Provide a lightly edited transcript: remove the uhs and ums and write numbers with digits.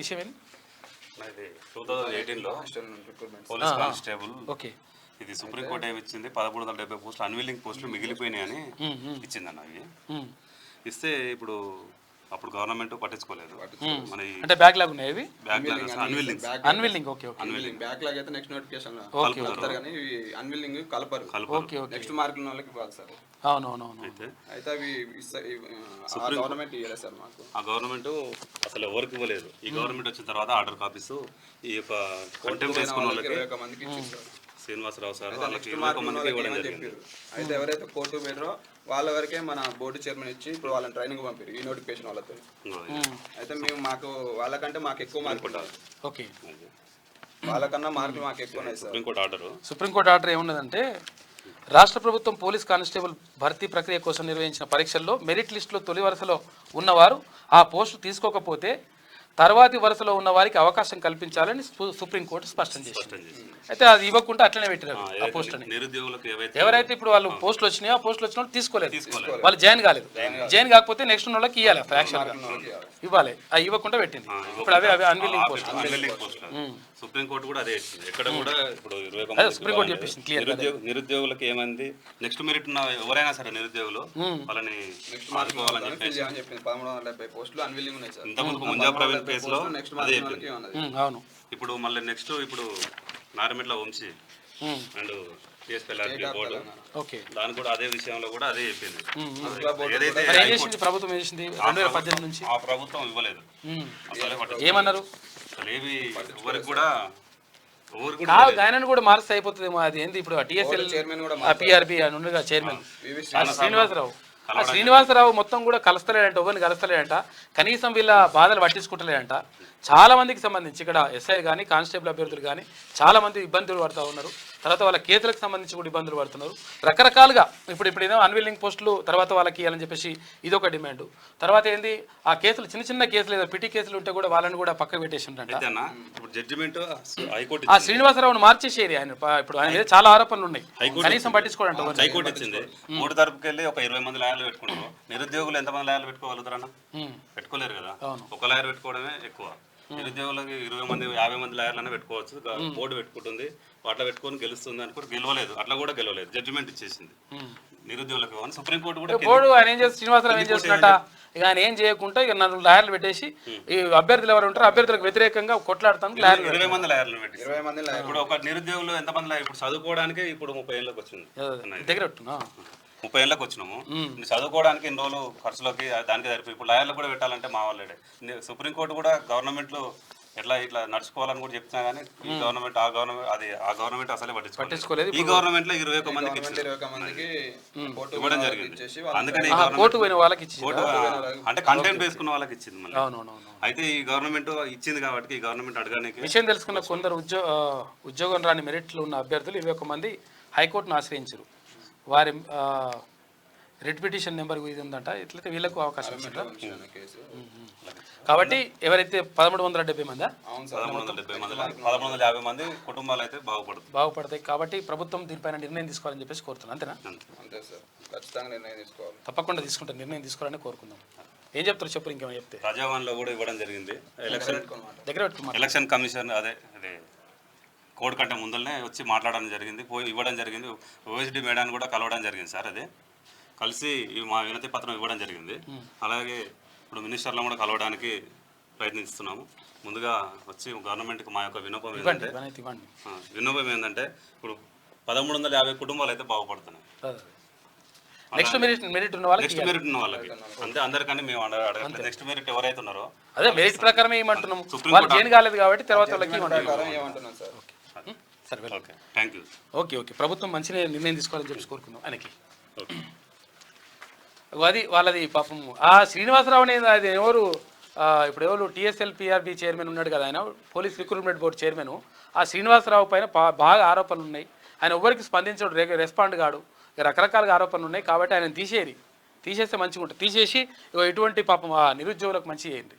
విషయం ఏంటి? 2018లో police constable ఇది సుప్రీంకోర్టు ఏమి ఇచ్చింది, 1370 పోస్టులు అన్విల్లింగ్ పోస్టులు మిగిలిపోయినాయి అని ఇచ్చిందన్న. అవి ఇస్తే ఇప్పుడు అప్పుడు గవర్నమెంట్ పట్టించుకోలేదు. మన అంటే బ్యాక్లాగ్ ఉన్నాయి, అన్విల్లింగ్ బ్యాక్లాగ్ అయితే నెక్స్ట్ నోటిఫికేషన్ కలుపుతారు కానీ అన్విల్లింగ్ కలపరు. నెక్స్ట్ మార్కుల వాళ్ళకి ఇవ్వాలి సార్. అవునవునవును. అయితే అవి గవర్నమెంట్ ఇవ్వలేదు సార్ మాకు. ఆ గవర్నమెంట్ అసలు ఎవరికి ఇవ్వలేదు. ఈ గవర్నమెంట్ వచ్చిన తర్వాత ఆర్డర్ కాపీస్ ఈ యొక్క కంటెంప్ట్ చేసుకున్న వాళ్ళకి 20 మందికి ఇచ్చారు. శ్రీనివాసరావు సార్ వాళ్ళకి 20 మందికి ఇవ్వడం జరిగింది. అయితే ఎవరైతే కోర్టు పోయారో వాళ్ళ వరకే మన బోర్డు చైర్మన్ ఇచ్చి ఇప్పుడు వాళ్ళని ట్రైనింగ్ పంపారు ఈ నోటిఫికేషన్ వాళ్ళతో. అయితే మేము వాళ్ళకంటే మాకు ఎక్కువ మార్కులు ఉండాలి. ఓకే, వాళ్ళకన్నా మార్కులు మాకు ఎక్కువ ఉన్నాయి సార్. సుప్రీంకోర్టు ఆర్డర్ ఏమున్నదంటే, రాష్ట్ర ప్రభుత్వం పోలీస్ కానిస్టేబుల్ భర్తీ ప్రక్రియ కోసం నిర్వహించిన పరీక్షల్లో మెరిట్ లిస్టులో తొలి వరుసలో ఉన్నవారు ఆ పోస్టు తీసుకోకపోతే తర్వాతి వరుసలో ఉన్న వారికి అవకాశం కల్పించాలని సుప్రీంకోర్టు స్పష్టం చేసింది. అయితే అది ఇవ్వకుండా అట్లనే పెట్టారు ఆ పోస్టుని. ఎవరైతే ఇప్పుడు వాళ్ళు పోస్టులు వచ్చినాయో ఆ పోస్టులు వచ్చిన వాళ్ళు తీసుకోలేదు, వాళ్ళు జాయిన్ కాలేదు. జాయిన్ కాకపోతే నెక్స్ట్ ఉన్న వాళ్ళకి ఇవ్వాలి, ఫ్రాక్షన్ ఇవ్వాలి. అది ఇవ్వకుండా పెట్టింది. ఇప్పుడు అవి అన్విల్లింగ్ పోస్ట్. సుప్రీంకోర్టు కూడా అదే ఇచ్చింది. ఎక్కడ కూడా ఇప్పుడు సుప్రీంకోర్టు చెప్పింది క్లియర్. నిరుద్యోగులకు ఏమైంది, నెక్స్ట్ మెరిట్ ఉన్న ఎవరైనా సరే నిరుద్యోగులు వాళ్ళని ఆదుకోవాలని చెప్పేసి ఇంతకుముందు ముంజా ప్రవీణ్ కేసు లో అదే చెప్పింది. అవును. ఇప్పుడు మళ్ళీ నెక్స్ట్ ఇప్పుడు నారమెట్ల వంశీ అండ్ టీఎస్పీఎల్ఆర్పీ బోర్డు దాని కూడా అదే విషయంలో కూడా అదే చెప్పింది. ఏదైతే ప్రభుత్వం చేసింది 2018 నుంచి ఆ ప్రభుత్వం ఇవ్వలేదు. ఏమన్నారు, ఏవి ఎవరికి కూడా ఆయన కూడా మారిస్తే అయిపోతుందేమో. అది ఏంది ఇప్పుడు టీఎస్ఎల్ పిఆర్బి అని ఉండగా చైర్మన్ శ్రీనివాసరావు మొత్తం కూడా కలుస్తలేడంట, ఎవరిని కలుస్తలేడంట, కనీసం వీళ్ళ బాధలు పట్టించుకుంటలేడంట. చాలా మందికి సంబంధించి ఇక్కడ ఎస్ఐ కానీ కానిస్టేబుల్ అభ్యర్థులు కానీ చాలా మంది ఇబ్బందులు పడుతూ ఉన్నారు. తర్వాత వాళ్ళ కేసులకు సంబంధించి కూడా ఇబ్బందులు పడుతున్నారు రకరకాలుగా. ఇప్పుడు ఏదో అన్విల్లింగ్ పోస్టులు తర్వాత వాళ్ళకి ఇవ్వాలని చెప్పేసి ఇదొక డిమాండ్. తర్వాత ఏంది, ఆ కేసులు చిన్న చిన్న కేసులు ఏదో పిటి కేసులు ఉంటే కూడా వాళ్ళని కూడా పక్కకు పెట్టేసిండ్రంట. ఆ శ్రీనివాసరావును మార్చేసేది ఆయన. ఇప్పుడు ఆయన మీద చాలా ఆరోపణలు ఉన్నాయి, కనీసం పట్టించుకోవడం. హైకోర్టు ఇచ్చింది. 3 తరపుకి వెళ్ళి ఒక 20 మంది లాయర్లు పెట్టుకున్నారు. నిరుద్యోగులు ఎంతమంది లాయర్లు పెట్టుకోగలుగుతారన్న? పెట్టుకోలేరు కదా. ఒక లాయర్ పెట్టుకోవడమే ఎక్కువ. నిరుద్యోగులకి 20 మంది 50 మంది లాయర్లనే పెట్టుకోవచ్చు. బోర్డు పెట్టుకుంటుంది, అట్లా పెట్టుకొని గెలుస్తుంది అనుకో. గెలవలేదు, అట్లా కూడా గెలవలేదు. జడ్జిమెంట్ ఇచ్చేసింది నిరుద్యోగులకు. సుప్రీంకోర్టు కూడా బోర్డు ఆయన ఏం చేస్తుంది, శ్రీనివాసరావు ఏం చేస్తున్నట్ట, ఇక ఆయన ఏం చేయకుండా ఇక 4 లాయర్లు పెట్టేసి ఈ అభ్యర్థులు ఎవరు ఉంటారో అభ్యర్థులకు వ్యతిరేకంగా కొట్లాడుతాను. 20 మంది లాయర్లు పెట్టి ఇప్పుడు ఒక నిరుద్యోగులు ఎంతమంది ఇప్పుడు చదువుకోవడానికి ఇప్పుడు 30 ఏళ్ళకి వచ్చింది దగ్గర 30 ఏళ్ళకి వచ్చినాము. చదువుకోవడానికి ఎన్ని రోజులు ఖర్చులోకి దానికి సరిపోయి ఇప్పుడు లాయర్లు కూడా పెట్టాలంటే మా వాళ్ళే. సుప్రీంకోర్టు కూడా గవర్నమెంట్లు ఇట్లా నడుచుకోవాలని కూడా చెప్తున్నా కానీ ఈ గవర్నమెంట్ ఆ గవర్నమెంట్ అసలే పట్టించుకోలేదు. ఈ గవర్నమెంట్ లో 21 మందికి ఇవ్వడం జరిగింది. అందుకని అంటే కంటెంట్ వేసుకున్న వాళ్ళకి ఇచ్చింది మళ్ళీ. అయితే ఈ గవర్నమెంట్ ఇచ్చింది కాబట్టి ఈ గవర్నమెంట్ అడగడానికి విషయం తెలుసుకున్న కొందరు ఉద్యోగం రాని మెరిట్లు ఉన్న అభ్యర్థులు 21 మంది హైకోర్టును ఆశ్రయించారు. వారి రిట్ పిటిషన్ నెంబర్ ఇది ఉందంట. ఇట్లయితే వీళ్ళకు అవకాశం ఇచ్చిందా? కాబట్టి ఎవరైతే 1370 మంది 1150 మంది కుటుంబాలు అయితే బాగుపడతాయి. కాబట్టి ప్రభుత్వం దీనిపైన నిర్ణయం తీసుకోవాలని చెప్పేసి కోరుతున్నాను. అంతేనా? తప్పకుండా తీసుకుంటారు, నిర్ణయం తీసుకోవాలని కోరుకుందాం. ఏం చెప్తారు చెప్పు, ఇంకేమైనా చెప్తే. ప్రజావాణిలో కూడా ఇవ్వడం జరిగింది. ఎలక్షన్ కమిషన్ అదే కోడ్ కంటే ముందరనే వచ్చి మాట్లాడడం జరిగింది, ఇవ్వడం జరిగింది. ఓఎస్డీ మేడాన్ని కూడా కలవడం జరిగింది సార్. అదే కలిసి మా వినతి పత్రం ఇవ్వడం జరిగింది. అలాగే ఇప్పుడు మినిస్టర్లను కూడా కలవడానికి ప్రయత్నిస్తున్నాము. ముందుగా వచ్చి గవర్నమెంట్కి మా యొక్క విన్నపం ఏంటంటే ఇప్పుడు 1350 కుటుంబాలు అయితే బాగుపడుతున్నాయి. నెక్స్ట్ మెరిట్ ఉన్న వాళ్ళకి అంతే. అందరికీ మేము అడగలేదు. నెక్స్ట్ మెరిట్ ఎవరైతే ఉన్నారో అదే మెరిట్ ప్రకారమే ఏమంటున్నాము. వాళ్ళు జైన్ కాలేదు కాబట్టి తర్వాత వాళ్ళకి ఓకే. ప్రభుత్వం మంచి నిర్ణయం తీసుకోవాలని చెప్పి కోరుకుందాం ఆయనకి. అది వాళ్ళది పాపం. ఆ శ్రీనివాసరావు అనేది అది ఎవరు ఇప్పుడు ఎవరు టీఎస్ఎల్ పిఆర్బి చైర్మన్ ఉన్నాడు కదా, ఆయన పోలీస్ రిక్రూట్మెంట్ బోర్డు చైర్మన్. ఆ శ్రీనివాసరావు పైన బాగా ఆరోపణలు ఉన్నాయి. ఆయన ఎవరికి స్పందించడు, రెస్పాండ్ కాడు, రకరకాలుగా ఆరోపణలు ఉన్నాయి. కాబట్టి ఆయన తీసేస్తే మంచిగా ఉంటుంది. తీసేసి ఇటువంటి పాపం ఆ నిరుద్యోగులకు మంచి చేయండి.